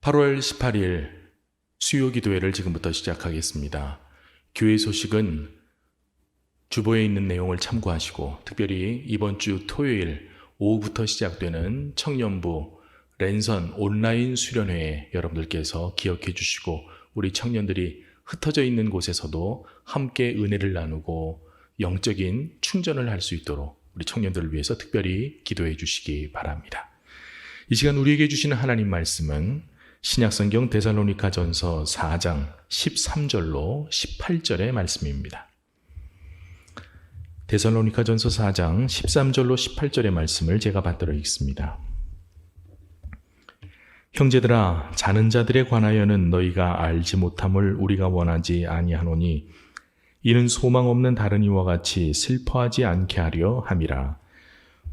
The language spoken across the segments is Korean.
8월 18일 수요 기도회를 지금부터 시작하겠습니다. 교회 소식은 주보에 있는 내용을 참고하시고 특별히 이번 주 토요일 오후부터 시작되는 청년부 랜선 온라인 수련회에 여러분들께서 기억해 주시고 우리 청년들이 흩어져 있는 곳에서도 함께 은혜를 나누고 영적인 충전을 할 수 있도록 우리 청년들을 위해서 특별히 기도해 주시기 바랍니다. 이 시간 우리에게 주시는 하나님 말씀은 신약성경 데살로니가전서 4장 13절로 18절의 말씀입니다. 데살로니가전서 4장 13절로 18절의 말씀을 제가 받들어 읽습니다. 형제들아, 자는 자들에 관하여는 너희가 알지 못함을 우리가 원하지 아니하노니 이는 소망 없는 다른 이와 같이 슬퍼하지 않게 하려 함이라.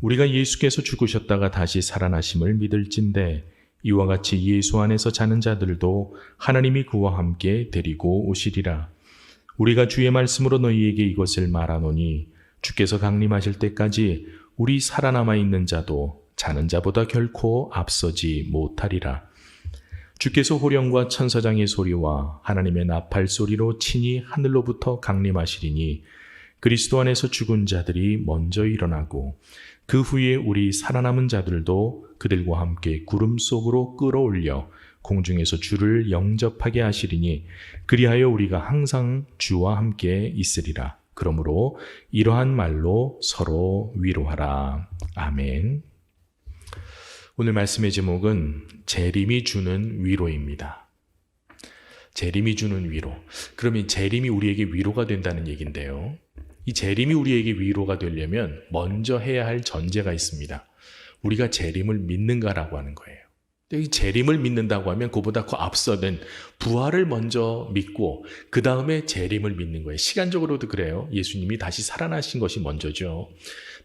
우리가 예수께서 죽으셨다가 다시 살아나심을 믿을진대 이와 같이 예수 안에서 자는 자들도 하나님이 그와 함께 데리고 오시리라. 우리가 주의 말씀으로 너희에게 이것을 말하노니 주께서 강림하실 때까지 우리 살아남아 있는 자도 자는 자보다 결코 앞서지 못하리라. 주께서 호령과 천사장의 소리와 하나님의 나팔 소리로 친히 하늘로부터 강림하시리니 그리스도 안에서 죽은 자들이 먼저 일어나고 그 후에 우리 살아남은 자들도 그들과 함께 구름 속으로 끌어올려 공중에서 주를 영접하게 하시리니 그리하여 우리가 항상 주와 함께 있으리라. 그러므로 이러한 말로 서로 위로하라. 아멘. 오늘 말씀의 제목은 재림이 주는 위로입니다. 재림이 주는 위로. 그러면 재림이 우리에게 위로가 된다는 얘기인데요. 이 재림이 우리에게 위로가 되려면 먼저 해야 할 전제가 있습니다. 우리가 재림을 믿는가라고 하는 거예요. 이 재림을 믿는다고 하면 그보다 그 앞서는 부활을 먼저 믿고 그 다음에 재림을 믿는 거예요. 시간적으로도 그래요. 예수님이 다시 살아나신 것이 먼저죠.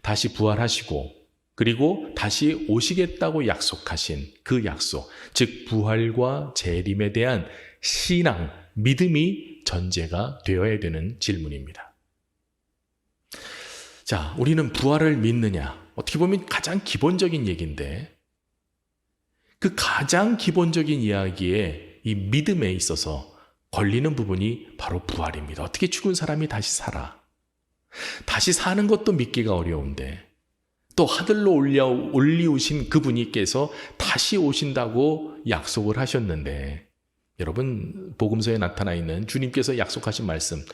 다시 부활하시고 그리고 다시 오시겠다고 약속하신 그 약속, 즉 부활과 재림에 대한 신앙, 믿음이 전제가 되어야 되는 질문입니다. 자, 우리는 부활을 믿느냐? 어떻게 보면 가장 기본적인 얘기인데 그 가장 기본적인 이야기에 이 믿음에 있어서 걸리는 부분이 바로 부활입니다. 어떻게 죽은 사람이 다시 살아? 다시 사는 것도 믿기가 어려운데 또 하늘로 올리우신 그분께서 다시 오신다고 약속을 하셨는데 여러분 복음서에 나타나 있는 주님께서 약속하신 말씀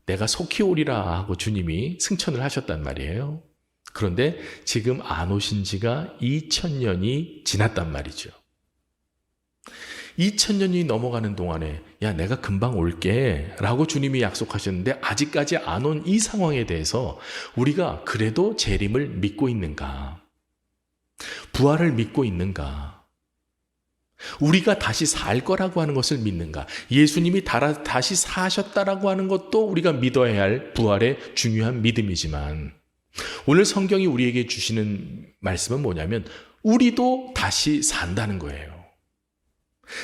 내가 속히 오리라 하고 주님이 승천을 하셨단 말이에요. 그런데 지금 안 오신 지가 2000년이 지났단 말이죠. 2000년이 넘어가는 동안에 야 내가 금방 올게 라고 주님이 약속하셨는데 아직까지 안 온 이 상황에 대해서 우리가 그래도 재림을 믿고 있는가? 부활을 믿고 있는가? 우리가 다시 살 거라고 하는 것을 믿는가? 예수님이 다시 사셨다라고 하는 것도 우리가 믿어야 할 부활의 중요한 믿음이지만 오늘 성경이 우리에게 주시는 말씀은 뭐냐면 우리도 다시 산다는 거예요.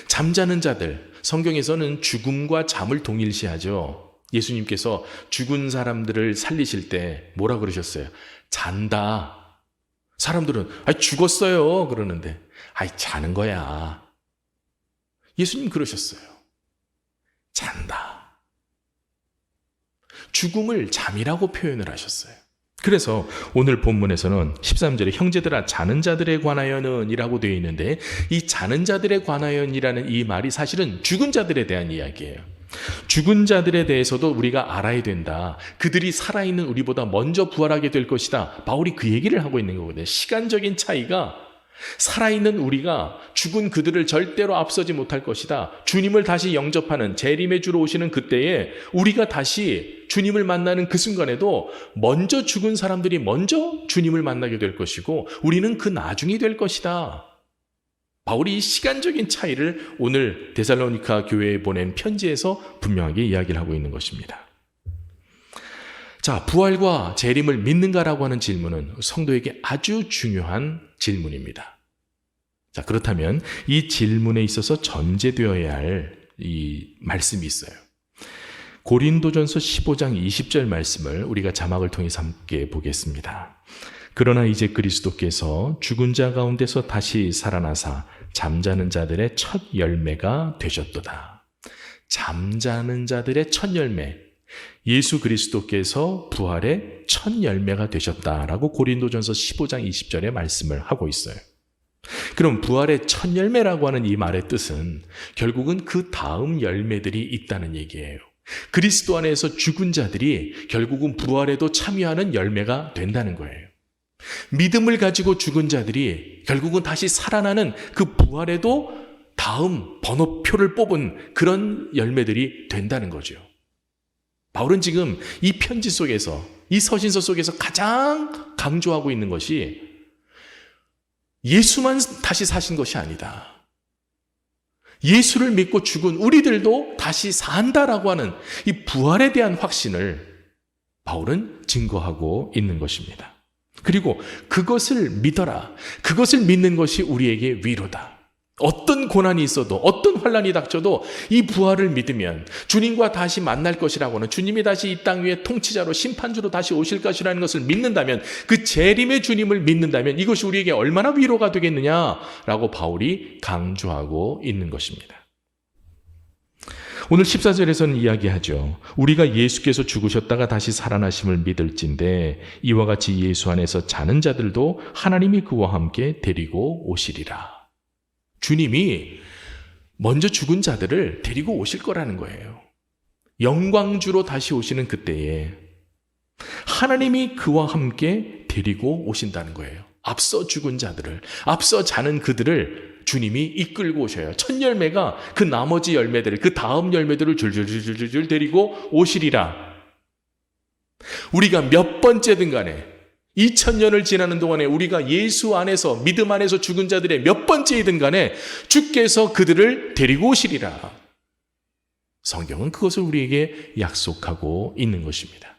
잠자는 자들, 성경에서는 죽음과 잠을 동일시하죠. 예수님께서 죽은 사람들을 살리실 때 뭐라 그러셨어요? 잔다. 사람들은 죽었어요 그러는데 자는 거야. 예수님 그러셨어요. 잔다. 죽음을 잠이라고 표현을 하셨어요. 그래서 오늘 본문에서는 13절에 형제들아 자는 자들에 관하여는 이라고 되어 있는데 이 자는 자들에 관하여이라는 이 말이 사실은 죽은 자들에 대한 이야기예요. 죽은 자들에 대해서도 우리가 알아야 된다. 그들이 살아있는 우리보다 먼저 부활하게 될 것이다. 바울이 그 얘기를 하고 있는 거거든요. 시간적인 차이가 살아있는 우리가 죽은 그들을 절대로 앞서지 못할 것이다. 주님을 다시 영접하는 재림의 주로 오시는 그때에 우리가 다시 주님을 만나는 그 순간에도 먼저 죽은 사람들이 먼저 주님을 만나게 될 것이고 우리는 그 나중이 될 것이다. 바울이 이 시간적인 차이를 오늘 데살로니가 교회에 보낸 편지에서 분명하게 이야기를 하고 있는 것입니다. 자, 부활과 재림을 믿는가라고 하는 질문은 성도에게 아주 중요한 질문입니다. 자, 그렇다면 이 질문에 있어서 전제되어야 할 이 말씀이 있어요. 고린도전서 15장 20절 말씀을 우리가 자막을 통해서 함께 보겠습니다. 그러나 이제 그리스도께서 죽은 자 가운데서 다시 살아나사 잠자는 자들의 첫 열매가 되셨도다. 잠자는 자들의 첫 열매, 예수 그리스도께서 부활의 첫 열매가 되셨다라고 고린도전서 15장 20절에 말씀을 하고 있어요. 그럼 부활의 첫 열매라고 하는 이 말의 뜻은 결국은 그 다음 열매들이 있다는 얘기예요. 그리스도 안에서 죽은 자들이 결국은 부활에도 참여하는 열매가 된다는 거예요. 믿음을 가지고 죽은 자들이 결국은 다시 살아나는 그 부활에도 다음 번호표를 뽑은 그런 열매들이 된다는 거죠. 바울은 지금 이 편지 속에서, 이 서신서 속에서 가장 강조하고 있는 것이 예수만 다시 사신 것이 아니다. 예수를 믿고 죽은 우리들도 다시 산다라고 하는 이 부활에 대한 확신을 바울은 증거하고 있는 것입니다. 그리고 그것을 믿어라. 그것을 믿는 것이 우리에게 위로다. 어떤 고난이 있어도, 어떤 환난이 닥쳐도 이 부활을 믿으면 주님과 다시 만날 것이라고 하는, 주님이 다시 이 땅 위에 통치자로 심판주로 다시 오실 것이라는 것을 믿는다면, 그 재림의 주님을 믿는다면 이것이 우리에게 얼마나 위로가 되겠느냐라고 바울이 강조하고 있는 것입니다. 오늘 14절에서는 이야기하죠. 우리가 예수께서 죽으셨다가 다시 살아나심을 믿을진데 이와 같이 예수 안에서 자는 자들도 하나님이 그와 함께 데리고 오시리라. 주님이 먼저 죽은 자들을 데리고 오실 거라는 거예요. 영광주로 다시 오시는 그때에 하나님이 그와 함께 데리고 오신다는 거예요. 앞서 죽은 자들을, 앞서 자는 그들을 주님이 이끌고 오셔요. 첫 열매가 그 나머지 열매들을, 그 다음 열매들을 줄줄줄줄줄 데리고 오시리라. 우리가 몇 번째든 간에 2000년을 지나는 동안에 우리가 예수 안에서, 믿음 안에서 죽은 자들의 몇 번째이든 간에 주께서 그들을 데리고 오시리라. 성경은 그것을 우리에게 약속하고 있는 것입니다.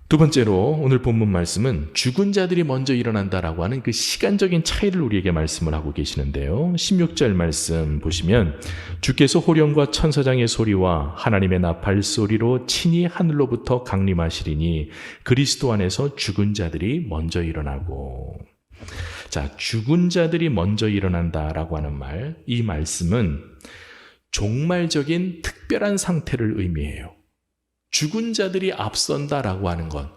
두 번째로 오늘 본문 말씀은 죽은 자들이 먼저 일어난다라고 하는 그 시간적인 차이를 우리에게 말씀을 하고 계시는데요. 16절 말씀 보시면 주께서 호령과 천사장의 소리와 하나님의 나팔 소리로 친히 하늘로부터 강림하시리니 그리스도 안에서 죽은 자들이 먼저 일어나고. 자, 죽은 자들이 먼저 일어난다라고 하는 말, 이 말씀은 종말적인 특별한 상태를 의미해요. 죽은 자들이 앞선다라고 하는 것.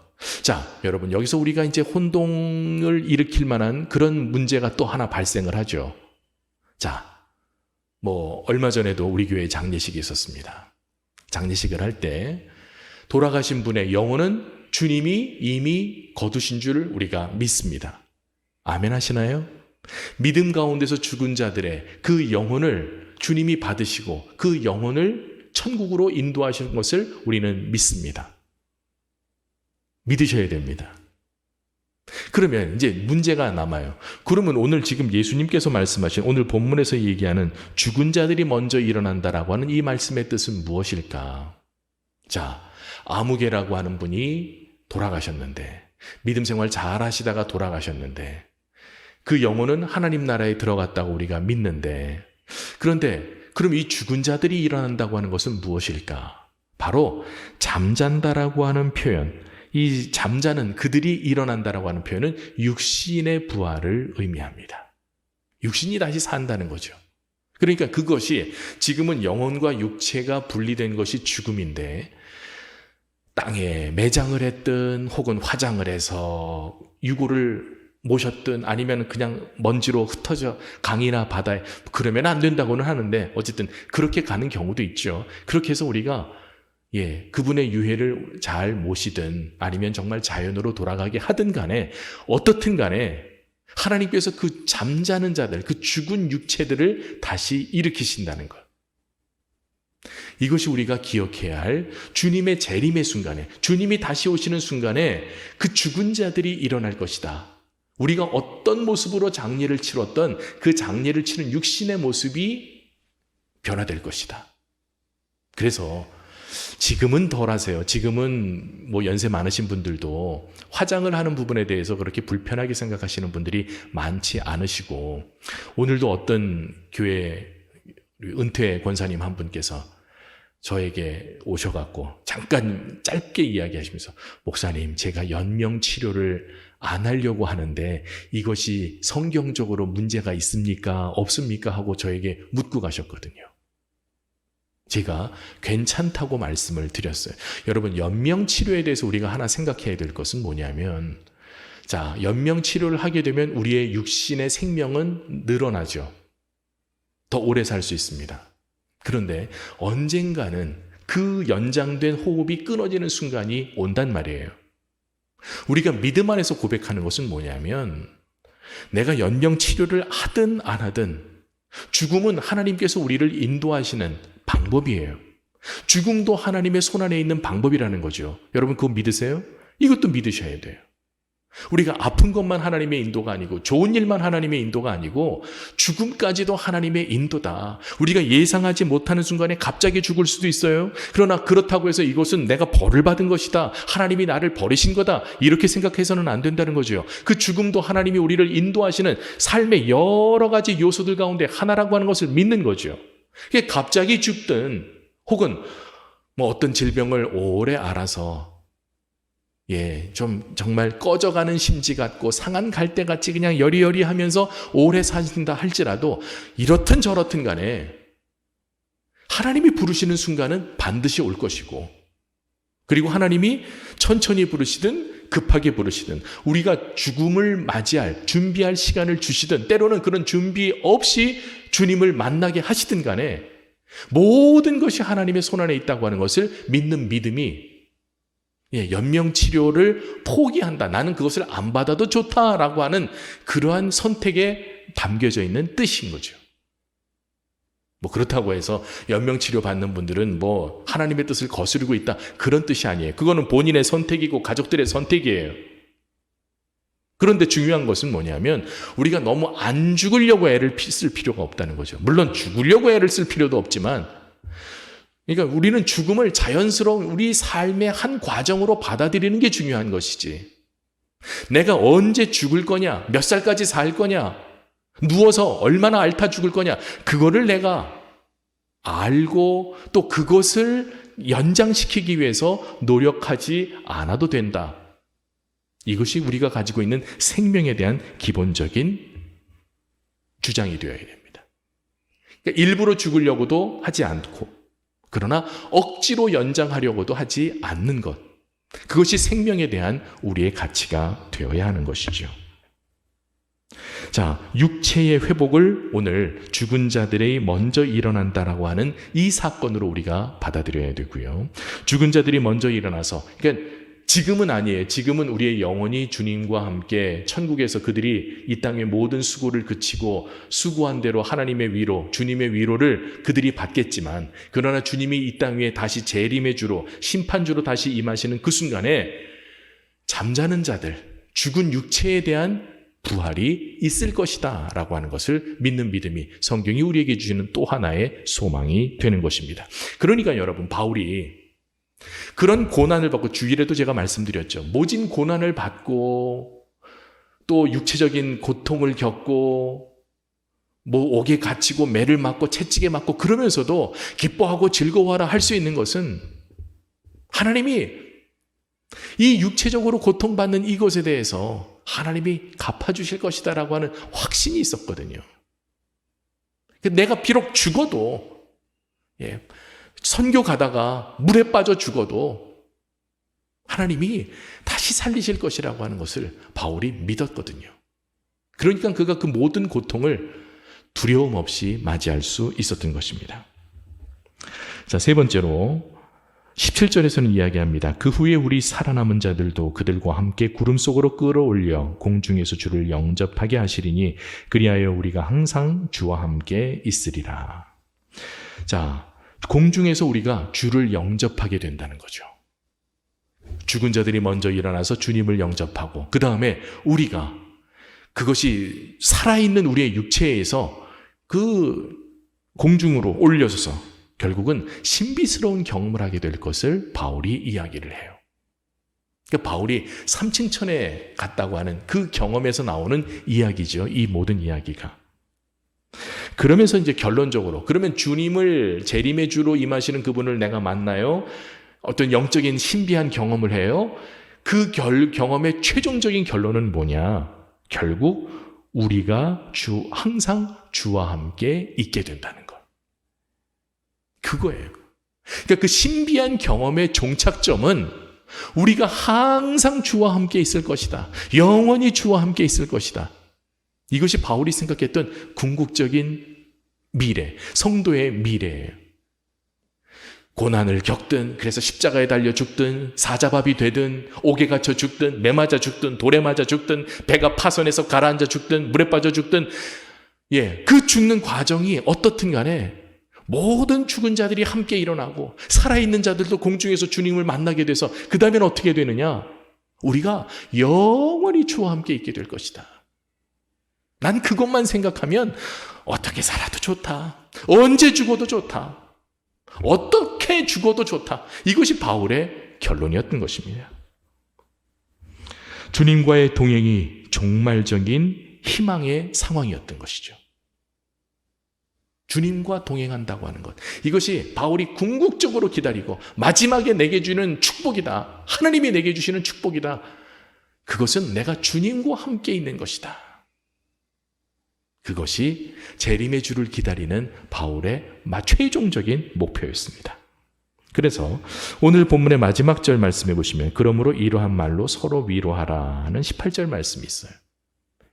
자, 여러분, 여기서 우리가 이제 혼동을 일으킬 만한 그런 문제가 또 하나 발생을 하죠. 자, 얼마 전에도 우리 교회에 장례식이 있었습니다. 장례식을 할 때 돌아가신 분의 영혼은 주님이 이미 거두신 줄 우리가 믿습니다. 아멘 하시나요? 믿음 가운데서 죽은 자들의 그 영혼을 주님이 받으시고 그 영혼을 천국으로 인도하시는 것을 우리는 믿습니다. 믿으셔야 됩니다. 그러면 이제 문제가 남아요. 그러면 오늘 지금 예수님께서 말씀하신 오늘 본문에서 얘기하는 죽은 자들이 먼저 일어난다라고 하는 이 말씀의 뜻은 무엇일까? 자, 아무개라고 하는 분이 돌아가셨는데, 믿음 생활 잘 하시다가 돌아가셨는데, 그 영혼은 하나님 나라에 들어갔다고 우리가 믿는데, 그런데 그럼 이 죽은 자들이 일어난다고 하는 것은 무엇일까? 바로 잠잔다라고 하는 표현, 이 잠자는 그들이 일어난다라고 하는 표현은 육신의 부활을 의미합니다. 육신이 다시 산다는 거죠. 그러니까 그것이 지금은 영혼과 육체가 분리된 것이 죽음인데, 땅에 매장을 했든 혹은 화장을 해서 유골을 모셨든 아니면 그냥 먼지로 흩어져 강이나 바다에, 그러면 안 된다고는 하는데 어쨌든 그렇게 가는 경우도 있죠. 그렇게 해서 우리가 그분의 유해를 잘 모시든 아니면 정말 자연으로 돌아가게 하든 간에 어떻든 간에 하나님께서 그 잠자는 자들, 그 죽은 육체들을 다시 일으키신다는 것. 이것이 우리가 기억해야 할 주님의 재림의 순간에, 주님이 다시 오시는 순간에 그 죽은 자들이 일어날 것이다. 우리가 어떤 모습으로 장례를 치렀던 그 장례를 치는 육신의 모습이 변화될 것이다. 그래서 지금은 덜 하세요. 지금은 연세 많으신 분들도 화장을 하는 부분에 대해서 그렇게 불편하게 생각하시는 분들이 많지 않으시고, 오늘도 어떤 교회 은퇴 권사님 한 분께서 저에게 오셔갖고 잠깐 짧게 이야기하시면서, 목사님, 제가 연명 치료를 안 하려고 하는데 이것이 성경적으로 문제가 있습니까? 없습니까? 하고 저에게 묻고 가셨거든요. 제가 괜찮다고 말씀을 드렸어요. 여러분, 연명치료에 대해서 우리가 하나 생각해야 될 것은 뭐냐면, 자, 연명치료를 하게 되면 우리의 육신의 생명은 늘어나죠. 더 오래 살 수 있습니다. 그런데 언젠가는 그 연장된 호흡이 끊어지는 순간이 온단 말이에요. 우리가 믿음 안에서 고백하는 것은 뭐냐면, 내가 연명치료를 하든 안 하든 죽음은 하나님께서 우리를 인도하시는 방법이에요. 죽음도 하나님의 손안에 있는 방법이라는 거죠. 여러분, 그거 믿으세요? 이것도 믿으셔야 돼요. 우리가 아픈 것만 하나님의 인도가 아니고, 좋은 일만 하나님의 인도가 아니고, 죽음까지도 하나님의 인도다. 우리가 예상하지 못하는 순간에 갑자기 죽을 수도 있어요. 그러나 그렇다고 해서 이것은 내가 벌을 받은 것이다, 하나님이 나를 버리신 거다, 이렇게 생각해서는 안 된다는 거죠. 그 죽음도 하나님이 우리를 인도하시는 삶의 여러 가지 요소들 가운데 하나라고 하는 것을 믿는 거죠. 그게 갑자기 죽든, 혹은 어떤 질병을 오래 앓아서 좀 정말 꺼져가는 심지 같고 상한 갈대 같이 그냥 여리여리 하면서 오래 사신다 할지라도, 이렇든 저렇든 간에 하나님이 부르시는 순간은 반드시 올 것이고, 그리고 하나님이 천천히 부르시든 급하게 부르시든 우리가 죽음을 맞이할, 준비할 시간을 주시든, 때로는 그런 준비 없이 주님을 만나게 하시든 간에 모든 것이 하나님의 손안에 있다고 하는 것을 믿는 믿음이, 연명치료를 포기한다, 나는 그것을 안 받아도 좋다라고 하는 그러한 선택에 담겨져 있는 뜻인 거죠. 그렇다고 해서 연명치료 받는 분들은 하나님의 뜻을 거스르고 있다, 그런 뜻이 아니에요. 그거는 본인의 선택이고 가족들의 선택이에요. 그런데 중요한 것은 뭐냐면, 우리가 너무 안 죽으려고 애를 쓸 필요가 없다는 거죠. 물론 죽으려고 애를 쓸 필요도 없지만, 그러니까 우리는 죽음을 자연스러운 우리 삶의 한 과정으로 받아들이는 게 중요한 것이지, 내가 언제 죽을 거냐, 몇 살까지 살 거냐, 누워서 얼마나 앓다 죽을 거냐, 그거를 내가 알고 또 그것을 연장시키기 위해서 노력하지 않아도 된다. 이것이 우리가 가지고 있는 생명에 대한 기본적인 주장이 되어야 됩니다. 그러니까 일부러 죽으려고도 하지 않고, 그러나 억지로 연장하려고도 하지 않는 것, 그것이 생명에 대한 우리의 가치가 되어야 하는 것이죠. 자, 육체의 회복을 오늘 죽은 자들이 먼저 일어난다라고 하는 이 사건으로 우리가 받아들여야 되고요. 죽은 자들이 먼저 일어나서, 그러니까 지금은 아니에요. 지금은 우리의 영혼이 주님과 함께 천국에서 그들이 이 땅의 모든 수고를 그치고 수고한 대로 하나님의 위로, 주님의 위로를 그들이 받겠지만, 그러나 주님이 이 땅 위에 다시 재림의 주로, 심판주로 다시 임하시는 그 순간에 잠자는 자들, 죽은 육체에 대한 부활이 있을 것이다 라고 하는 것을 믿는 믿음이 성경이 우리에게 주시는 또 하나의 소망이 되는 것입니다. 그러니까 여러분, 바울이 그런 고난을 받고, 주일에도 제가 말씀드렸죠. 모진 고난을 받고 또 육체적인 고통을 겪고 옥에 갇히고 매를 맞고 채찍에 맞고 그러면서도 기뻐하고 즐거워하라 할 수 있는 것은, 하나님이 이 육체적으로 고통받는 이것에 대해서 하나님이 갚아주실 것이다 라고 하는 확신이 있었거든요. 내가 비록 죽어도, 선교 가다가 물에 빠져 죽어도 하나님이 다시 살리실 것이라고 하는 것을 바울이 믿었거든요. 그러니까 그가 그 모든 고통을 두려움 없이 맞이할 수 있었던 것입니다. 자, 세 번째로 17절에서는 이야기합니다. 그 후에 우리 살아남은 자들도 그들과 함께 구름 속으로 끌어올려 공중에서 주를 영접하게 하시리니 그리하여 우리가 항상 주와 함께 있으리라. 자, 공중에서 우리가 주를 영접하게 된다는 거죠. 죽은 자들이 먼저 일어나서 주님을 영접하고, 그 다음에 우리가 그것이 살아있는 우리의 육체에서 그 공중으로 올려서서 결국은 신비스러운 경험을 하게 될 것을 바울이 이야기를 해요. 그러니까 바울이 3층 천에 갔다고 하는 그 경험에서 나오는 이야기죠. 이 모든 이야기가. 그러면서 이제 결론적으로, 그러면 주님을, 재림의 주로 임하시는 그분을 내가 만나요? 어떤 영적인 신비한 경험을 해요? 그 경험의 최종적인 결론은 뭐냐? 결국 우리가 항상 주와 함께 있게 된다는 것. 그거예요. 그러니까 그 신비한 경험의 종착점은 우리가 항상 주와 함께 있을 것이다. 영원히 주와 함께 있을 것이다. 이것이 바울이 생각했던 궁극적인 미래, 성도의 미래예요. 고난을 겪든, 그래서 십자가에 달려 죽든, 사자밥이 되든, 옥에 갇혀 죽든, 매 맞아 죽든, 돌에 맞아 죽든, 배가 파손해서 가라앉아 죽든, 물에 빠져 죽든, 그 죽는 과정이 어떻든 간에 모든 죽은 자들이 함께 일어나고 살아있는 자들도 공중에서 주님을 만나게 돼서 그 다음에는 어떻게 되느냐? 우리가 영원히 주와 함께 있게 될 것이다. 난 그것만 생각하면 어떻게 살아도 좋다. 언제 죽어도 좋다. 어떻게 죽어도 좋다. 이것이 바울의 결론이었던 것입니다. 주님과의 동행이 종말적인 희망의 상황이었던 것이죠. 주님과 동행한다고 하는 것. 이것이 바울이 궁극적으로 기다리고 마지막에 내게 주는 축복이다. 하나님이 내게 주시는 축복이다. 그것은 내가 주님과 함께 있는 것이다. 그것이 재림의 주를 기다리는 바울의 최종적인 목표였습니다. 그래서 오늘 본문의 마지막 절 말씀해 보시면 그러므로 이러한 말로 서로 위로하라는 18절 말씀이 있어요.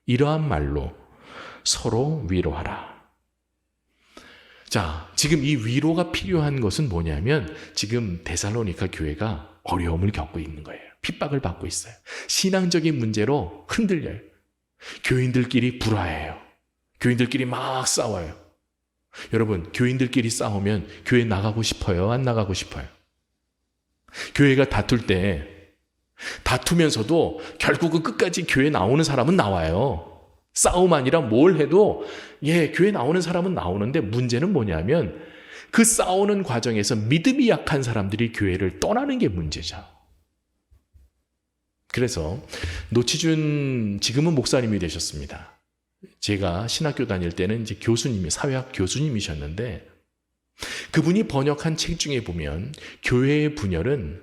이러한 말로 서로 위로하라. 자, 지금 이 위로가 필요한 것은 뭐냐면 지금 데살로니가 교회가 어려움을 겪고 있는 거예요. 핍박을 받고 있어요. 신앙적인 문제로 흔들려요. 교인들끼리 불화해요. 교인들끼리 막 싸워요. 여러분, 교인들끼리 싸우면 교회 나가고 싶어요? 안 나가고 싶어요? 교회가 다툴 때 다투면서도 결국은 끝까지 교회 나오는 사람은 나와요. 싸움 아니라 뭘 해도 교회 나오는 사람은 나오는데 문제는 뭐냐면 그 싸우는 과정에서 믿음이 약한 사람들이 교회를 떠나는 게 문제죠. 그래서 노치준 지금은 목사님이 되셨습니다. 제가 신학교 다닐 때는 이제 사회학 교수님이셨는데 그분이 번역한 책 중에 보면 교회의 분열은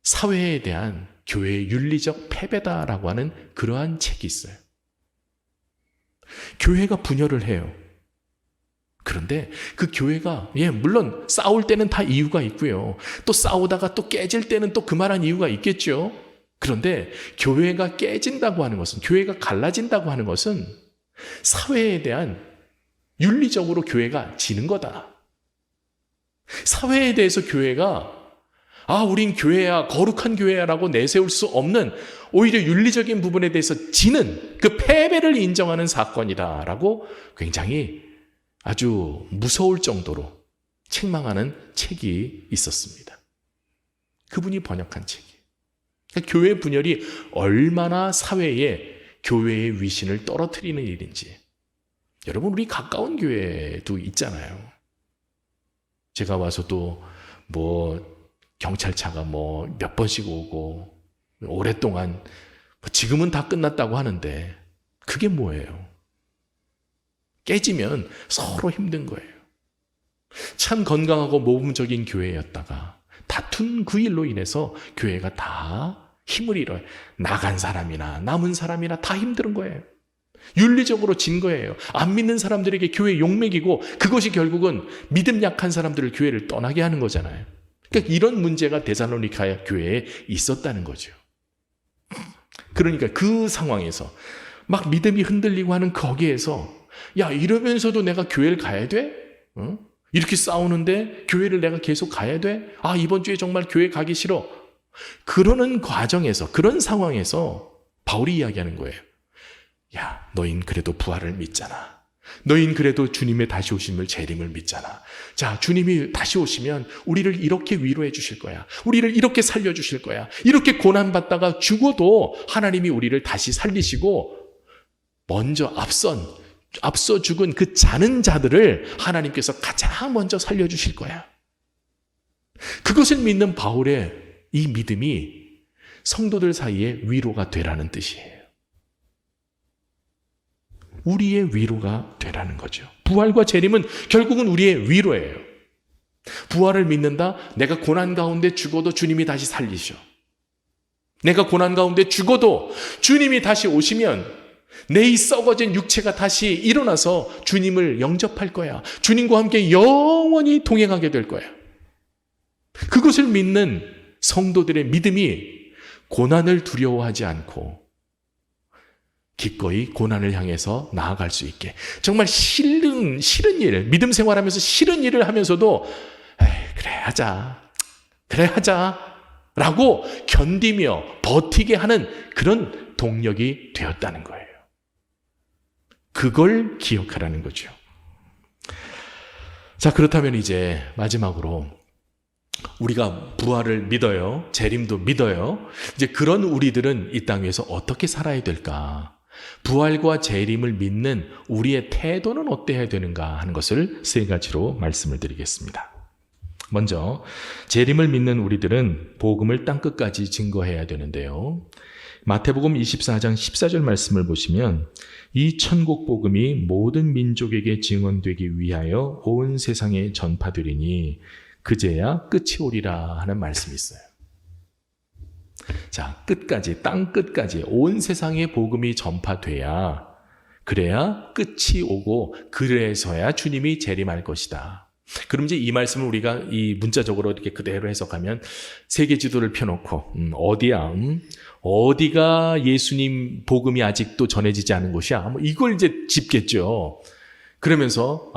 사회에 대한 교회의 윤리적 패배다라고 하는 그러한 책이 있어요. 교회가 분열을 해요. 그런데 그 교회가 물론 싸울 때는 다 이유가 있고요. 또 싸우다가 또 깨질 때는 또 그만한 이유가 있겠죠. 그런데 교회가 깨진다고 하는 것은, 교회가 갈라진다고 하는 것은 사회에 대한 윤리적으로 교회가 지는 거다. 사회에 대해서 교회가 우린 교회야, 거룩한 교회야라고 내세울 수 없는 오히려 윤리적인 부분에 대해서 지는 그 패배를 인정하는 사건이다라고 굉장히 아주 무서울 정도로 책망하는 책이 있었습니다. 그분이 번역한 책이에요. 그러니까 교회 분열이 얼마나 사회에 교회의 위신을 떨어뜨리는 일인지. 여러분, 우리 가까운 교회도 있잖아요. 제가 와서도 경찰차가 몇 번씩 오고 오랫동안 지금은 다 끝났다고 하는데 그게 뭐예요? 깨지면 서로 힘든 거예요. 참 건강하고 모범적인 교회였다가 다툰 그 일로 인해서 교회가 다 힘을 잃어요. 나간 사람이나 남은 사람이나 다 힘든 거예요. 윤리적으로 진 거예요. 안 믿는 사람들에게 교회 욕먹이고 그것이 결국은 믿음 약한 사람들을 교회를 떠나게 하는 거잖아요. 그러니까 이런 문제가 데살로니가 교회에 있었다는 거죠. 그러니까 그 상황에서 막 믿음이 흔들리고 하는 거기에서 이러면서도 내가 교회를 가야 돼? 이렇게 싸우는데 교회를 내가 계속 가야 돼? 이번 주에 정말 교회 가기 싫어. 그러는 과정에서, 그런 상황에서 바울이 이야기하는 거예요. 너흰 그래도 부활을 믿잖아. 너흰 그래도 주님의 다시 오심을 재림을 믿잖아. 자, 주님이 다시 오시면 우리를 이렇게 위로해 주실 거야. 우리를 이렇게 살려 주실 거야. 이렇게 고난받다가 죽어도 하나님이 우리를 다시 살리시고 먼저 앞서 죽은 그 자는 자들을 하나님께서 가장 먼저 살려 주실 거야. 그것을 믿는 바울의 이 믿음이 성도들 사이에 위로가 되라는 뜻이에요. 우리의 위로가 되라는 거죠. 부활과 재림은 결국은 우리의 위로예요. 부활을 믿는다? 내가 고난 가운데 죽어도 주님이 다시 살리셔. 내가 고난 가운데 죽어도 주님이 다시 오시면 내 이 썩어진 육체가 다시 일어나서 주님을 영접할 거야. 주님과 함께 영원히 동행하게 될 거야. 그것을 믿는 성도들의 믿음이 고난을 두려워하지 않고 기꺼이 고난을 향해서 나아갈 수 있게, 정말 싫은 일, 믿음 생활하면서 싫은 일을 하면서도 그래 하자 라고 견디며 버티게 하는 그런 동력이 되었다는 거예요. 그걸 기억하라는 거죠. 자, 그렇다면 이제 마지막으로 우리가 부활을 믿어요. 재림도 믿어요. 이제 그런 우리들은 이 땅 위에서 어떻게 살아야 될까? 부활과 재림을 믿는 우리의 태도는 어때야 되는가 하는 것을 세 가지로 말씀을 드리겠습니다. 먼저 재림을 믿는 우리들은 복음을 땅끝까지 증거해야 되는데요. 마태복음 24장 14절 말씀을 보시면 이 천국 복음이 모든 민족에게 증언되기 위하여 온 세상에 전파되리니 그제야 끝이 오리라 하는 말씀이 있어요. 자, 끝까지, 땅 끝까지 온 세상에 복음이 전파돼야, 그래야 끝이 오고 그래서야 주님이 재림할 것이다. 그럼 이제 이 말씀을 우리가 이 문자적으로 이렇게 그대로 해석하면 세계 지도를 펴놓고 어디가 예수님 복음이 아직도 전해지지 않은 곳이야? 뭐 이걸 이제 짚겠죠. 그러면서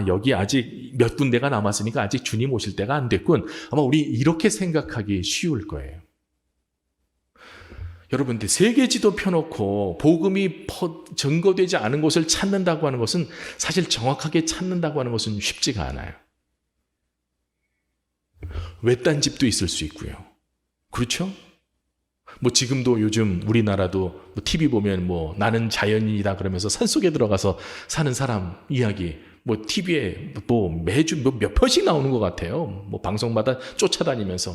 여기 아직 몇 군데가 남았으니까 아직 주님 오실 때가 안 됐군. 아마 우리 이렇게 생각하기 쉬울 거예요. 여러분, 세계 지도 펴놓고 복음이 증거되지 않은 곳을 찾는다고 하는 것은, 사실 정확하게 찾는다고 하는 것은 쉽지가 않아요. 외딴 집도 있을 수 있고요. 그렇죠? 뭐 지금도 요즘 우리나라도 TV 보면 나는 자연인이다 그러면서 산속에 들어가서 사는 사람 이야기 TV에 매주 몇 편씩 나오는 것 같아요. 방송마다 쫓아다니면서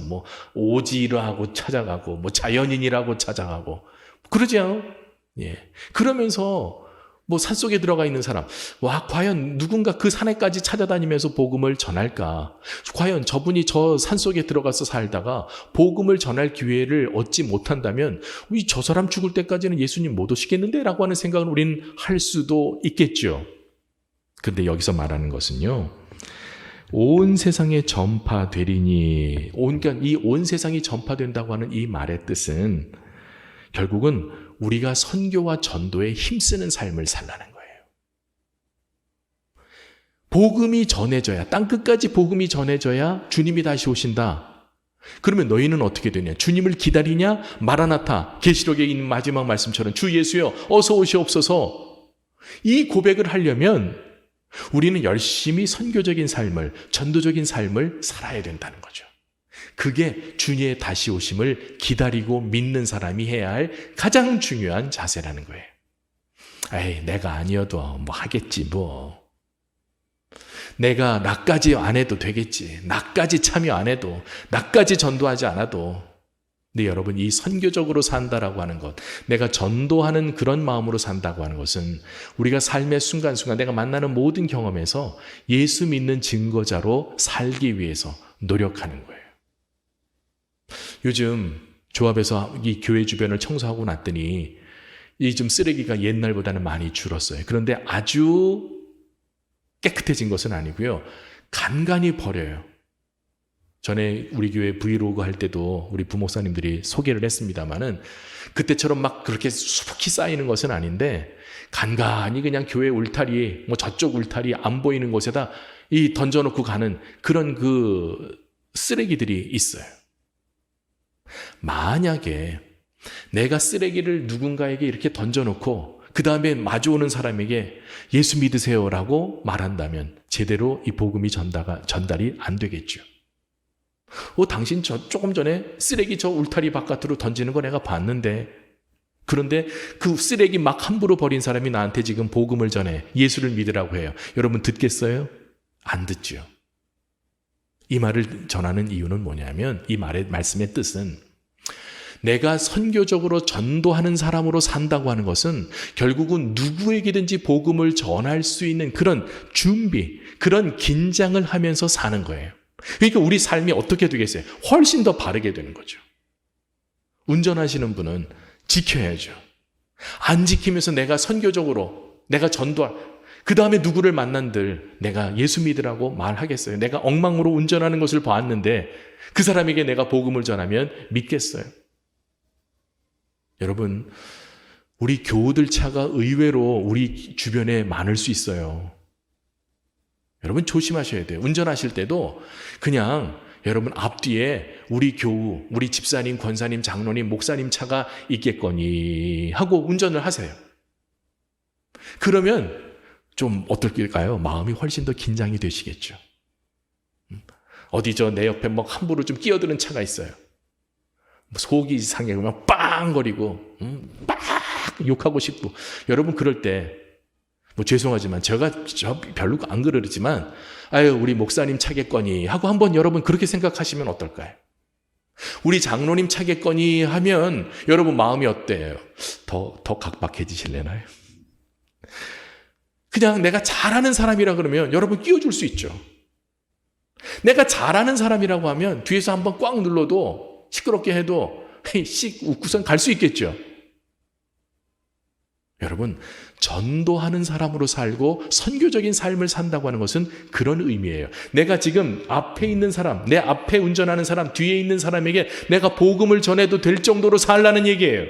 오지라고 찾아가고 자연인이라고 찾아가고 그러죠. 예. 그러면서 산속에 들어가 있는 사람, 과연 누군가 그 산에까지 찾아다니면서 복음을 전할까? 과연 저분이 저 산속에 들어가서 살다가 복음을 전할 기회를 얻지 못한다면 저 사람 죽을 때까지는 예수님 못 오시겠는데? 라고 하는 생각을 우리는 할 수도 있겠죠. 근데 여기서 말하는 것은요, 온 세상에 전파되리니, 그러니까 이 온 세상이 전파된다고 하는 이 말의 뜻은 결국은 우리가 선교와 전도에 힘쓰는 삶을 살라는 거예요. 복음이 전해져야, 땅끝까지 복음이 전해져야 주님이 다시 오신다. 그러면 너희는 어떻게 되냐? 주님을 기다리냐? 마라나타, 계시록에 있는 마지막 말씀처럼 주 예수여 어서 오시옵소서. 이 고백을 하려면 우리는 열심히 선교적인 삶을, 전도적인 삶을 살아야 된다는 거죠. 그게 주님의 다시 오심을 기다리고 믿는 사람이 해야 할 가장 중요한 자세라는 거예요. 내가 아니어도 하겠지 내가 나까지 안 해도 되겠지. 나까지 참여 안 해도, 나까지 전도하지 않아도. 근데 여러분, 이 선교적으로 산다라고 하는 것, 내가 전도하는 그런 마음으로 산다고 하는 것은 우리가 삶의 순간순간 내가 만나는 모든 경험에서 예수 믿는 증거자로 살기 위해서 노력하는 거예요. 요즘 조합에서 이 교회 주변을 청소하고 났더니 이 좀 쓰레기가 옛날보다는 많이 줄었어요. 그런데 아주 깨끗해진 것은 아니고요. 간간히 버려요. 전에 우리 교회 브이로그 할 때도 우리 부목사님들이 소개를 했습니다마는 그때처럼 막 그렇게 수북히 쌓이는 것은 아닌데 간간히 그냥 교회 울타리, 저쪽 울타리 안 보이는 곳에다 이 던져놓고 가는 그런 그 쓰레기들이 있어요. 만약에 내가 쓰레기를 누군가에게 이렇게 던져놓고 그 다음에 마주오는 사람에게 예수 믿으세요라고 말한다면 제대로 이 복음이 전달이 안 되겠죠. 당신 조금 전에 쓰레기 저 울타리 바깥으로 던지는 거 내가 봤는데, 그런데 그 쓰레기 막 함부로 버린 사람이 나한테 지금 복음을 전해 예수를 믿으라고 해요. 여러분 듣겠어요? 안 듣죠. 이 말을 전하는 이유는 뭐냐면, 이 말씀의 뜻은 내가 선교적으로 전도하는 사람으로 산다고 하는 것은 결국은 누구에게든지 복음을 전할 수 있는 그런 준비, 그런 긴장을 하면서 사는 거예요. 그러니까 우리 삶이 어떻게 되겠어요? 훨씬 더 바르게 되는 거죠. 운전하시는 분은 지켜야죠. 안 지키면서 내가 선교적으로 내가 전도할, 그 다음에 누구를 만난들 내가 예수 믿으라고 말하겠어요? 내가 엉망으로 운전하는 것을 봤는데 그 사람에게 내가 복음을 전하면 믿겠어요? 여러분, 우리 교우들 차가 의외로 우리 주변에 많을 수 있어요. 여러분 조심하셔야 돼요. 운전하실 때도 그냥 여러분 앞뒤에 우리 교우, 우리 집사님, 권사님, 장로님, 목사님 차가 있겠거니 하고 운전을 하세요. 그러면 좀 어떨까요? 마음이 훨씬 더 긴장이 되시겠죠. 어디 내 옆에 뭐 함부로 좀 끼어드는 차가 있어요. 속이 상해 그러면 빵거리고 막 욕하고 싶고. 여러분 그럴 때 죄송하지만 저 별로 안 그러지만 아유 우리 목사님 차겠거니 하고 한번 여러분 그렇게 생각하시면 어떨까요? 우리 장로님 차겠거니 하면 여러분 마음이 어때요? 더 각박해지실래나요? 그냥 내가 잘하는 사람이라 그러면 여러분 끼워줄 수 있죠. 내가 잘하는 사람이라고 하면 뒤에서 한번 꽉 눌러도 시끄럽게 해도 씩 웃고선 갈 수 있겠죠. 여러분, 전도하는 사람으로 살고 선교적인 삶을 산다고 하는 것은 그런 의미예요. 내가 지금 앞에 있는 사람, 내 앞에 운전하는 사람, 뒤에 있는 사람에게 내가 복음을 전해도 될 정도로 살라는 얘기예요.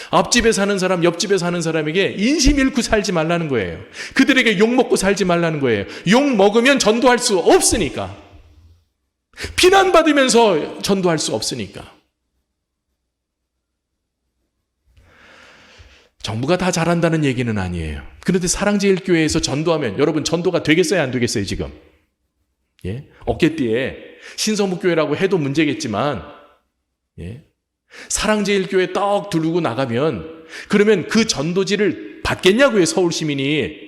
앞집에 사는 사람, 옆집에 사는 사람에게 인심 잃고 살지 말라는 거예요. 그들에게 욕먹고 살지 말라는 거예요. 욕 먹으면 전도할 수 없으니까. 비난받으면서 전도할 수 없으니까. 정부가 다 잘한다는 얘기는 아니에요. 그런데 사랑제일교회에서 전도하면 여러분 전도가 되겠어요? 안 되겠어요? 지금? 예? 어깨띠에 신성묵교회라고 해도 문제겠지만 예? 사랑제일교회 떡 두르고 나가면 그러면 그 전도지를 받겠냐고요? 서울시민이.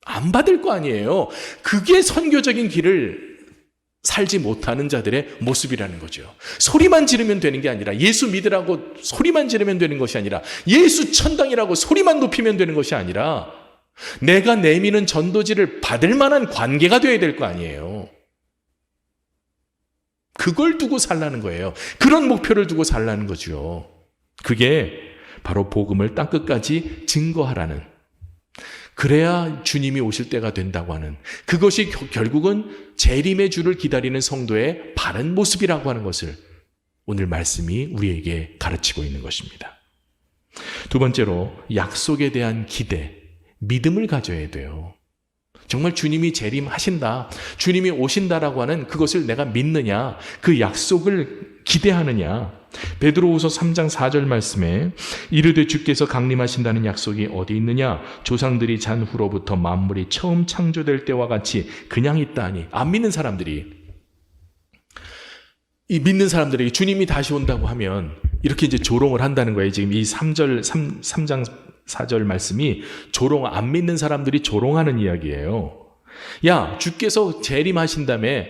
안 받을 거 아니에요. 그게 선교적인 길을 살지 못하는 자들의 모습이라는 거죠. 소리만 지르면 되는 게 아니라 예수 믿으라고 소리만 지르면 되는 것이 아니라 예수 천당이라고 소리만 높이면 되는 것이 아니라 내가 내미는 전도지를 받을 만한 관계가 되어야 될 거 아니에요. 그걸 두고 살라는 거예요. 그런 목표를 두고 살라는 거죠. 그게 바로 복음을 땅끝까지 증거하라는, 그래야 주님이 오실 때가 된다고 하는, 그것이 결국은 재림의 주를 기다리는 성도의 바른 모습이라고 하는 것을 오늘 말씀이 우리에게 가르치고 있는 것입니다. 두 번째로 약속에 대한 기대, 믿음을 가져야 돼요. 정말 주님이 재림하신다, 주님이 오신다라고 하는 그것을 내가 믿느냐, 그 약속을 기대하느냐. 베드로후서 3장 4절 말씀에 이르되 주께서 강림하신다는 약속이 어디 있느냐, 조상들이 잔 후로부터 만물이 처음 창조될 때와 같이 그냥 있다니. 안 믿는 사람들이, 이 믿는 사람들에게 주님이 다시 온다고 하면 이렇게 이제 조롱을 한다는 거예요. 지금 이 3장 4절 말씀이 안 믿는 사람들이 조롱하는 이야기예요. 야, 주께서 재림하신다며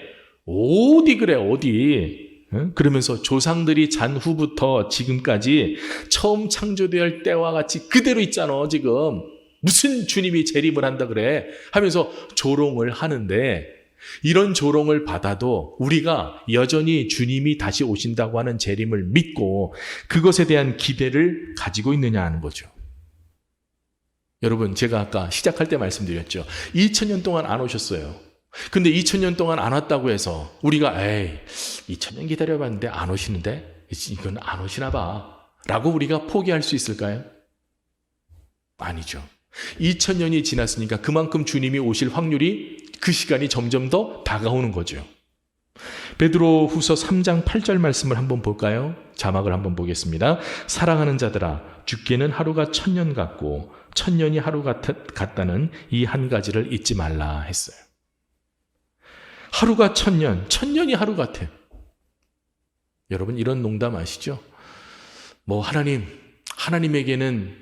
어디 그래 어디. 그러면서 조상들이 잔 후부터 지금까지 처음 창조될 때와 같이 그대로 있잖아 지금. 무슨 주님이 재림을 한다 그래 하면서 조롱을 하는데, 이런 조롱을 받아도 우리가 여전히 주님이 다시 오신다고 하는 재림을 믿고 그것에 대한 기대를 가지고 있느냐 하는 거죠. 여러분, 제가 아까 시작할 때 말씀드렸죠. 2000년 동안 안 오셨어요. 근데 2000년 동안 안 왔다고 해서 우리가 2000년 기다려봤는데 안 오시는데 이건 안 오시나 봐 라고 우리가 포기할 수 있을까요? 아니죠. 2000년이 지났으니까 그만큼 주님이 오실 확률이, 그 시간이 점점 더 다가오는 거죠. 베드로후서 3장 8절 말씀을 한번 볼까요? 자막을 한번 보겠습니다. 사랑하는 자들아, 주께는 하루가 1000년 같고 1000년이 하루 같다는 이 한 가지를 잊지 말라 했어요. 하루가 1000년, 1000년이 하루 같아. 여러분, 이런 농담 아시죠? 하나님에게는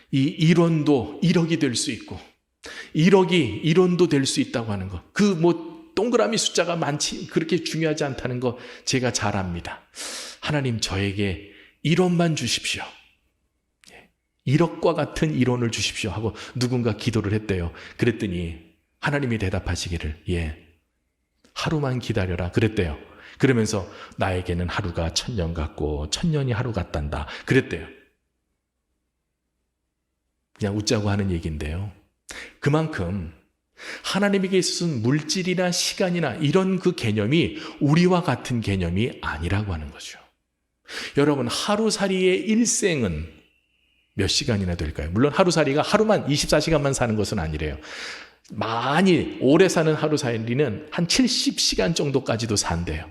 이 1원도 1억이 될 수 있고 1억이 1원도 될 수 있다고 하는 거, 동그라미 숫자가 많지 그렇게 중요하지 않다는 거 제가 잘 압니다. 하나님, 저에게 1원만 주십시오. 1억과 같은 1원을 주십시오 하고 누군가 기도를 했대요. 그랬더니 하나님이 대답하시기를 하루만 기다려라 그랬대요. 그러면서 나에게는 하루가 1000년 같고 1000년이 하루 같단다. 그랬대요. 그냥 웃자고 하는 얘기인데요. 그만큼 하나님에게 있어서는 물질이나 시간이나 이런 그 개념이 우리와 같은 개념이 아니라고 하는 거죠. 여러분, 하루살이의 일생은 몇 시간이나 될까요? 물론 하루살이가 하루만 24시간만 사는 것은 아니래요. 많이 오래 사는 하루살이는 한 70시간 정도까지도 산대요.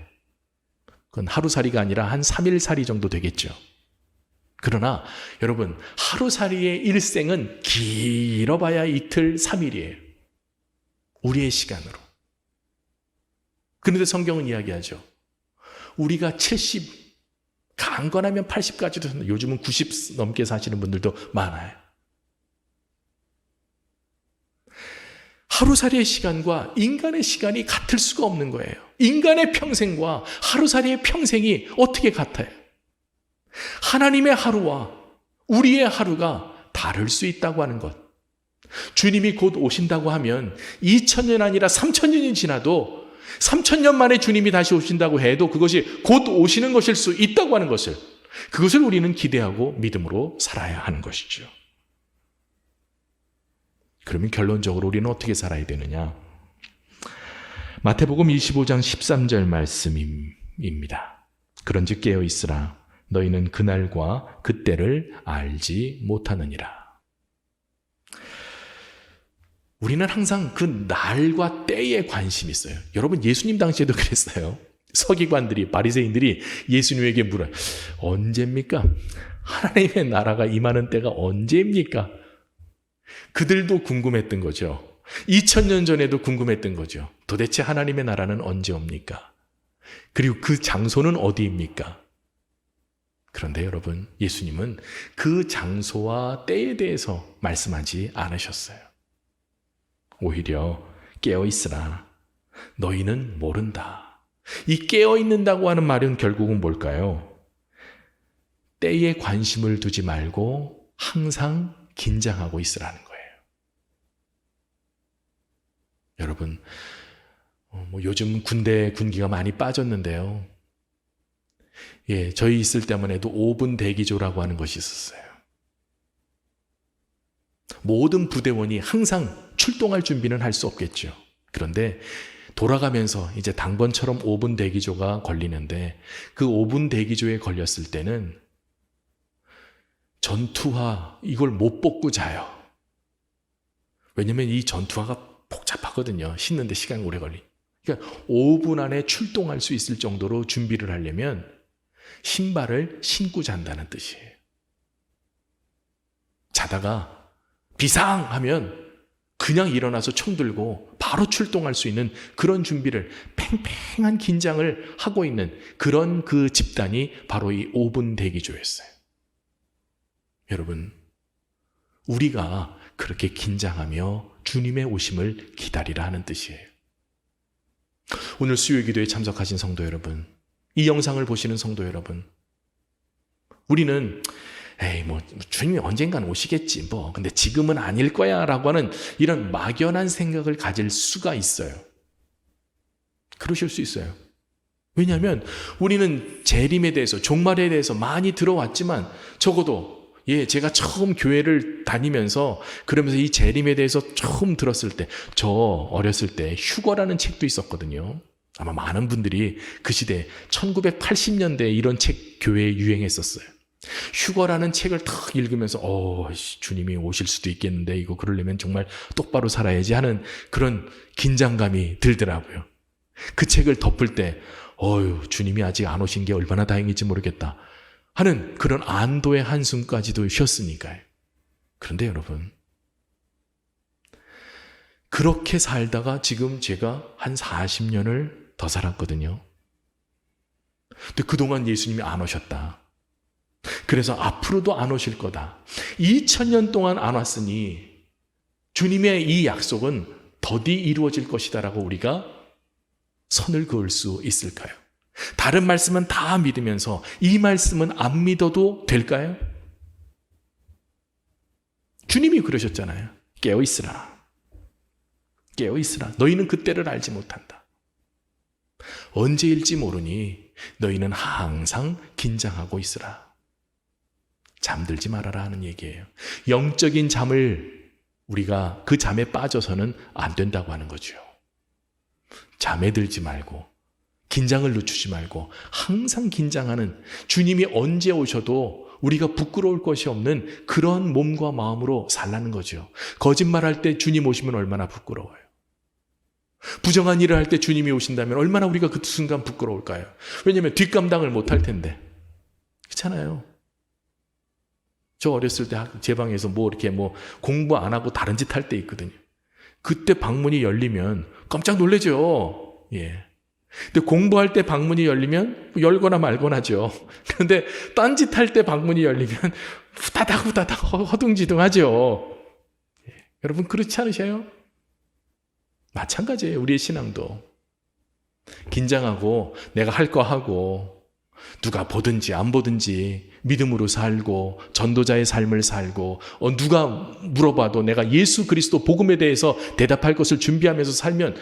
그건 하루살이가 아니라 한 3일살이 정도 되겠죠. 그러나 여러분, 하루살이의 일생은 길어봐야 이틀, 3일이에요. 우리의 시간으로. 그런데 성경은 이야기하죠. 우리가 70, 강건하면 80까지도 산다. 요즘은 90 넘게 사시는 분들도 많아요. 하루살이의 시간과 인간의 시간이 같을 수가 없는 거예요. 인간의 평생과 하루살이의 평생이 어떻게 같아요? 하나님의 하루와 우리의 하루가 다를 수 있다고 하는 것. 주님이 곧 오신다고 하면 2000년 아니라 3000년이 지나도 3000년 만에 주님이 다시 오신다고 해도 그것이 곧 오시는 것일 수 있다고 하는 것을, 그것을 우리는 기대하고 믿음으로 살아야 하는 것이죠. 그러면 결론적으로 우리는 어떻게 살아야 되느냐? 마태복음 25장 13절 말씀입니다. 그런즉 깨어 있으라. 너희는 그날과 그때를 알지 못하느니라. 우리는 항상 그 날과 때에 관심이 있어요. 여러분, 예수님 당시에도 그랬어요. 서기관들이, 바리새인들이 예수님에게 물어요. 언제입니까? 하나님의 나라가 임하는 때가 언제입니까? 그들도 궁금했던 거죠. 2000년 전에도 궁금했던 거죠. 도대체 하나님의 나라는 언제 옵니까? 그리고 그 장소는 어디입니까? 그런데 여러분, 예수님은 그 장소와 때에 대해서 말씀하지 않으셨어요. 오히려 깨어 있으라. 너희는 모른다. 이 깨어 있는다고 하는 말은 결국은 뭘까요? 때에 관심을 두지 말고 항상 긴장하고 있으라는 거예요. 여러분, 요즘 군기가 많이 빠졌는데요. 예, 저희 있을 때만 해도 5분 대기조라고 하는 것이 있었어요. 모든 부대원이 항상 출동할 준비는 할 수 없겠죠. 그런데 돌아가면서 이제 당번처럼 5분 대기조가 걸리는데 그 5분 대기조에 걸렸을 때는 전투화 이걸 못 벗고 자요. 왜냐면 이 전투화가 복잡하거든요. 신는데 시간이 오래 걸리. 그러니까 5분 안에 출동할 수 있을 정도로 준비를 하려면 신발을 신고 잔다는 뜻이에요. 자다가 비상하면 그냥 일어나서 총 들고 바로 출동할 수 있는 그런 준비를, 팽팽한 긴장을 하고 있는 그런 그 집단이 바로 이 5분 대기조였어요. 여러분, 우리가 그렇게 긴장하며 주님의 오심을 기다리라 하는 뜻이에요. 오늘 수요 기도에 참석하신 성도 여러분, 이 영상을 보시는 성도 여러분, 우리는 주님이 언젠간 오시겠지, 근데 지금은 아닐 거야 라고 하는 이런 막연한 생각을 가질 수가 있어요. 그러실 수 있어요. 왜냐하면 우리는 재림에 대해서, 종말에 대해서 많이 들어왔지만 적어도 제가 처음 교회를 다니면서 그러면서 이 재림에 대해서 처음 들었을 때, 저 어렸을 때 휴거라는 책도 있었거든요. 아마 많은 분들이 그 시대 1980년대에 이런 책 교회에 유행했었어요. 휴거라는 책을 탁 읽으면서 주님이 오실 수도 있겠는데 이거 그러려면 정말 똑바로 살아야지 하는 그런 긴장감이 들더라고요. 그 책을 덮을 때 주님이 아직 안 오신 게 얼마나 다행인지 모르겠다 하는 그런 안도의 한숨까지도 쉬었으니까요. 그런데 여러분, 그렇게 살다가 지금 제가 한 40년을 더 살았거든요. 근데 그동안 예수님이 안 오셨다. 그래서 앞으로도 안 오실 거다. 2000년 동안 안 왔으니 주님의 이 약속은 더디 이루어질 것이다라고 우리가 선을 그을 수 있을까요? 다른 말씀은 다 믿으면서 이 말씀은 안 믿어도 될까요? 주님이 그러셨잖아요. 깨어 있으라. 깨어 있으라. 너희는 그때를 알지 못한다. 언제일지 모르니 너희는 항상 긴장하고 있으라. 잠들지 말아라 하는 얘기예요. 영적인 잠을 우리가 그 잠에 빠져서는 안 된다고 하는 거죠. 잠에 들지 말고 긴장을 늦추지 말고 항상 긴장하는, 주님이 언제 오셔도 우리가 부끄러울 것이 없는 그런 몸과 마음으로 살라는 거죠. 거짓말할 때 주님 오시면 얼마나 부끄러워요. 부정한 일을 할 때 주님이 오신다면 얼마나 우리가 그 순간 부끄러울까요? 왜냐하면 뒷감당을 못할 텐데. 그렇잖아요. 저 어렸을 때 제 방에서 이렇게 공부 안 하고 다른 짓 할 때 있거든요. 그때 방문이 열리면 깜짝 놀라죠. 예. 근데 공부할 때 방문이 열리면 열거나 말거나 하죠. 그런데 딴짓 할 때 방문이 열리면 후다닥 허둥지둥하죠. 예. 여러분 그렇지 않으셔요? 마찬가지예요. 우리의 신앙도. 긴장하고 내가 할 거 하고 누가 보든지 안 보든지 믿음으로 살고 전도자의 삶을 살고 누가 물어봐도 내가 예수 그리스도 복음에 대해서 대답할 것을 준비하면서 살면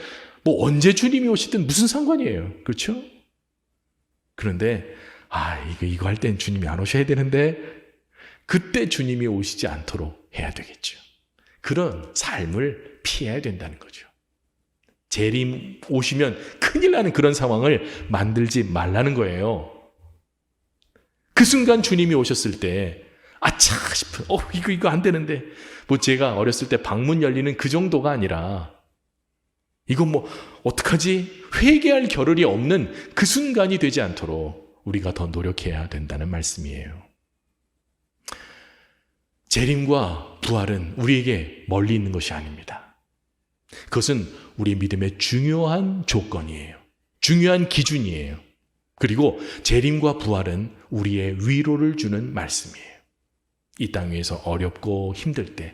언제 주님이 오시든 무슨 상관이에요. 그렇죠? 그런데 이거 할 땐 주님이 안 오셔야 되는데 그때 주님이 오시지 않도록 해야 되겠죠. 그런 삶을 피해야 된다는 거죠. 재림 오시면 큰일 나는 그런 상황을 만들지 말라는 거예요. 그 순간 주님이 오셨을 때 아차 싶은 이거 안 되는데 제가 어렸을 때 방문 열리는 그 정도가 아니라 이건 어떡하지? 회개할 겨를이 없는 그 순간이 되지 않도록 우리가 더 노력해야 된다는 말씀이에요. 재림과 부활은 우리에게 멀리 있는 것이 아닙니다. 그것은 우리 믿음의 중요한 조건이에요. 중요한 기준이에요. 그리고 재림과 부활은 우리의 위로를 주는 말씀이에요. 이 땅 위에서 어렵고 힘들 때,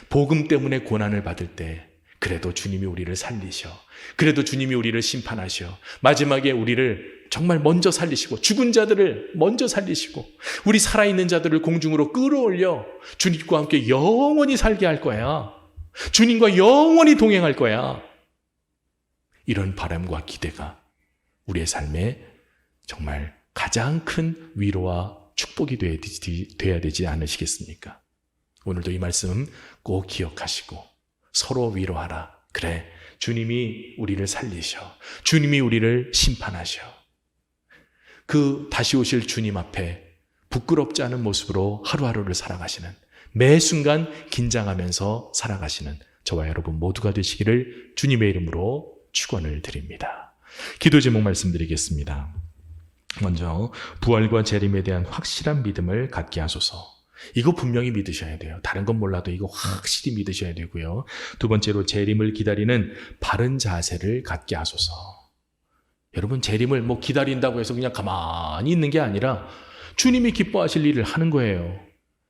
복음 때문에 고난을 받을 때 그래도 주님이 우리를 살리셔. 그래도 주님이 우리를 심판하셔. 마지막에 우리를 정말 먼저 살리시고 죽은 자들을 먼저 살리시고 우리 살아있는 자들을 공중으로 끌어올려 주님과 함께 영원히 살게 할 거야. 주님과 영원히 동행할 거야. 이런 바람과 기대가 우리의 삶에 정말 가장 큰 위로와 축복이 돼야 되지 않으시겠습니까? 오늘도 이 말씀 꼭 기억하시고 서로 위로하라. 그래, 주님이 우리를 살리셔. 주님이 우리를 심판하셔. 그 다시 오실 주님 앞에 부끄럽지 않은 모습으로 하루하루를 살아가시는, 매 순간 긴장하면서 살아가시는 저와 여러분 모두가 되시기를 주님의 이름으로 축원을 드립니다. 기도 제목 말씀드리겠습니다. 먼저 부활과 재림에 대한 확실한 믿음을 갖게 하소서. 이거 분명히 믿으셔야 돼요. 다른 건 몰라도 이거 확실히 믿으셔야 되고요. 두 번째로 재림을 기다리는 바른 자세를 갖게 하소서. 여러분 재림을 기다린다고 해서 그냥 가만히 있는 게 아니라 주님이 기뻐하실 일을 하는 거예요.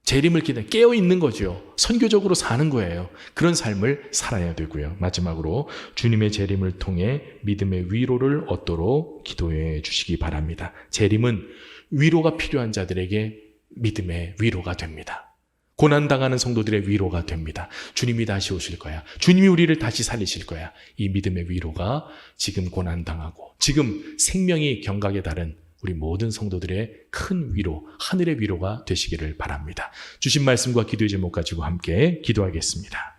재림을 깨어 있는 거죠. 선교적으로 사는 거예요. 그런 삶을 살아야 되고요. 마지막으로 주님의 재림을 통해 믿음의 위로를 얻도록 기도해 주시기 바랍니다. 재림은 위로가 필요한 자들에게 믿음의 위로가 됩니다. 고난당하는 성도들의 위로가 됩니다. 주님이 다시 오실 거야. 주님이 우리를 다시 살리실 거야. 이 믿음의 위로가 지금 고난당하고 지금 생명이 경각에 달한 우리 모든 성도들의 큰 위로, 하늘의 위로가 되시기를 바랍니다. 주신 말씀과 기도의 제목 가지고 함께 기도하겠습니다.